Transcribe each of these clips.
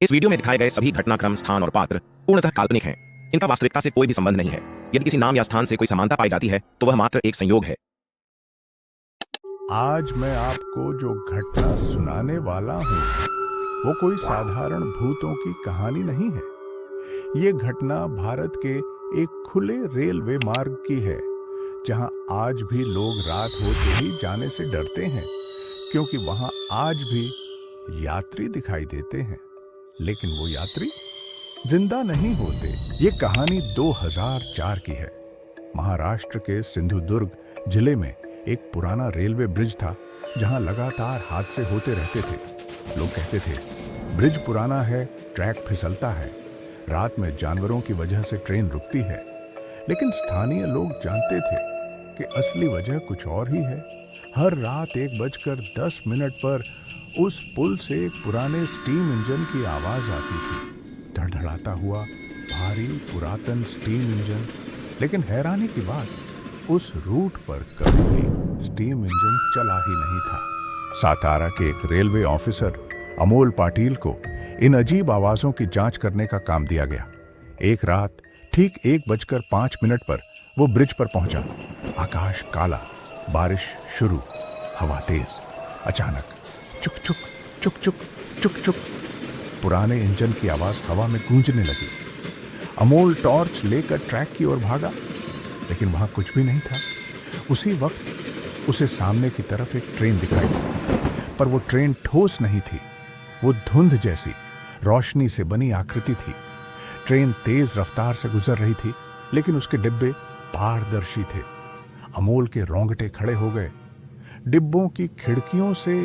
इस वीडियो में दिखाए गए सभी घटनाक्रम, स्थान और पात्र पूर्णतः काल्पनिक हैं। इनका वास्तविकता से कोई भी संबंध नहीं है। यदि किसी नाम या स्थान से कोई समानता पाई जाती है तो वह मात्र एक संयोग है। आज मैं आपको जो घटना सुनाने वाला हूँ वो कोई साधारण भूतों की कहानी नहीं है। ये घटना भारत के एक खुले रेलवे मार्ग की है, जहाँ आज भी लोग रात होते ही जाने से डरते हैं, क्योंकि वहाँ आज भी यात्री दिखाई देते हैं, लेकिन वो यात्री जिंदा नहीं होते। ये कहानी 2004 की है। महाराष्ट्र के सिंधुदुर्ग जिले में एक पुराना रेलवे ब्रिज था, जहां लगातार हादसे होते रहते थे। लोग कहते थे ब्रिज पुराना है, ट्रैक फिसलता है, रात में जानवरों की वजह से ट्रेन रुकती है। लेकिन स्थानीय लोग जानते थे कि असली वजह कुछ और ही है। हर रात 1:10 पर उस पुल से एक पुराने स्टीम इंजन की आवाज आती थी, धड़धड़ाता हुआ भारी पुरातन स्टीम इंजन। लेकिन हैरानी की बात, उस रूट पर कभी भी स्टीम इंजन चला ही नहीं था। सातारा के एक रेलवे ऑफिसर अमोल पाटिल को इन अजीब आवाजों की जांच करने का काम दिया गया। एक रात ठीक 1:05 पर वो ब्रिज पर पहुंचा। आकाश काला, बारिश शुरू, हवा तेज। अचानक चुक चुक चुक चुक चुक चुक पुराने इंजन की आवाज हवा में गूंजने लगी। अमोल टॉर्च लेकर ट्रैक की ओर भागा, लेकिन वहां कुछ भी नहीं था। उसी वक्त उसे सामने की तरफ एक ट्रेन दिखाई दी, पर वो ट्रेन ठोस नहीं थी। वो धुंध जैसी रोशनी से बनी आकृति थी। ट्रेन तेज रफ्तार से गुजर रही थी, लेकिन उसके डिब्बे पारदर्शी थे। अमोल के रोंगटे खड़े हो गए। डिब्बों की खिड़कियों से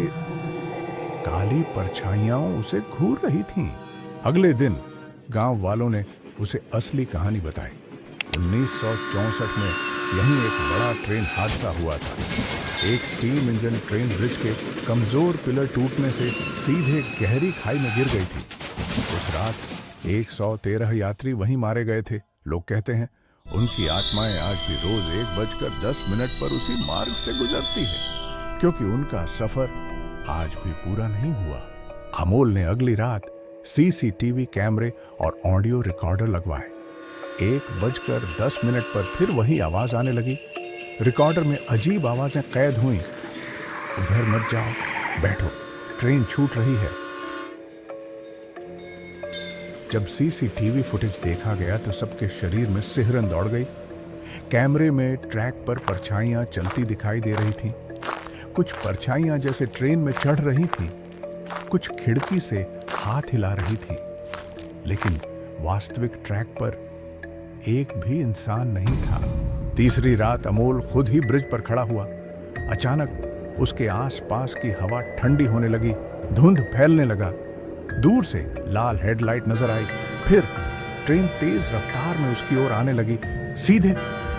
काली परछाइयां उसे घूर रही थीं। अगले दिन गांव वालों ने उसे असली कहानी बताई। 1964 में यहीं एक बड़ा ट्रेन हादसा हुआ था। एक स्टीम इंजन ट्रेन ब्रिज के कमजोर पिलर टूटने से सीधे गहरी खाई में गिर गई थी। उस रात 113 यात्री वहीं मारे गए थे। लोग कहते हैं उनकी आत्माएं आज भी रोज 1:10 पर उसी मार्ग से गुजरती है, क्योंकि उनका सफर आज भी पूरा नहीं हुआ। अमोल ने अगली रात सीसीटीवी कैमरे और ऑडियो रिकॉर्डर लगवाए। 1:10 पर फिर वही आवाज आने लगी। रिकॉर्डर में अजीब आवाजें कैद हुई। उधर मत जाओ, बैठो, ट्रेन छूट रही है। जब सीसीटीवी फुटेज देखा गया तो सबके शरीर में सिहरन दौड़ गई। कैमरे में ट्रैक पर परछाइयां चलती दिखाई दे रही थीं। कुछ परछाइयां जैसे ट्रेन में चढ़ रही थीं, कुछ खिड़की से हाथ हिला रही थीं, लेकिन वास्तविक ट्रैक पर एक भी इंसान नहीं था। तीसरी रात अमोल खुद ही ब्रिज पर खड़ा हुआ। अचानक उसके आसपास की हवा ठंडी होने लगी, धुंध फैलने लगा। दूर से लाल हेडलाइट नजर आई। फिर ट्रेन तेज रफ्तार में उसकी ओर आने लगी, सीधे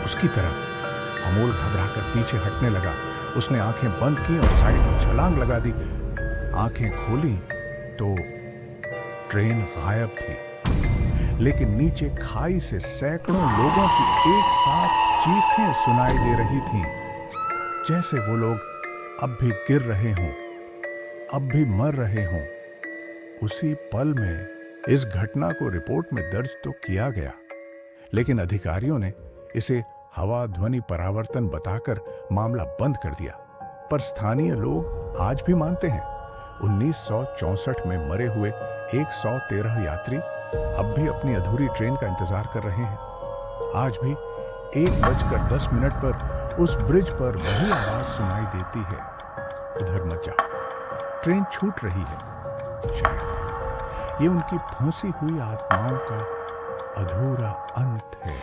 उसकी तरफ। अमोल घबराकर पीछे हटने लगा। उसने आंखें बंद की और साइड में छलांग लगा दी। आंखें खोली तो ट्रेन गायब थी, लेकिन नीचे खाई से सैकड़ों लोगों की एक साथ चीखें सुनाई दे रही थीं, जैसे वो लोग अब भी गिर रहे हों, अब भी मर रहे हों। उसी पल में इस घटना को रिपोर्ट में दर्ज तो किया गया, लेकिन अधिकारियों ने इसे हवा ध्वनि परावर्तन बताकर मामला बंद कर दिया। पर स्थानीय लोग आज भी मानते हैं 1964 में मरे हुए 113 यात्री अब भी अपनी अधूरी ट्रेन का इंतजार कर रहे हैं। आज भी 1:10 पर उस ब्रिज पर वही आवाज सुनाई देती है, उधर मत जाओ, ट्रेन छूट रही है। शायद ये उनकी फंसी हुई आत्माओं का अधूरा अंत है।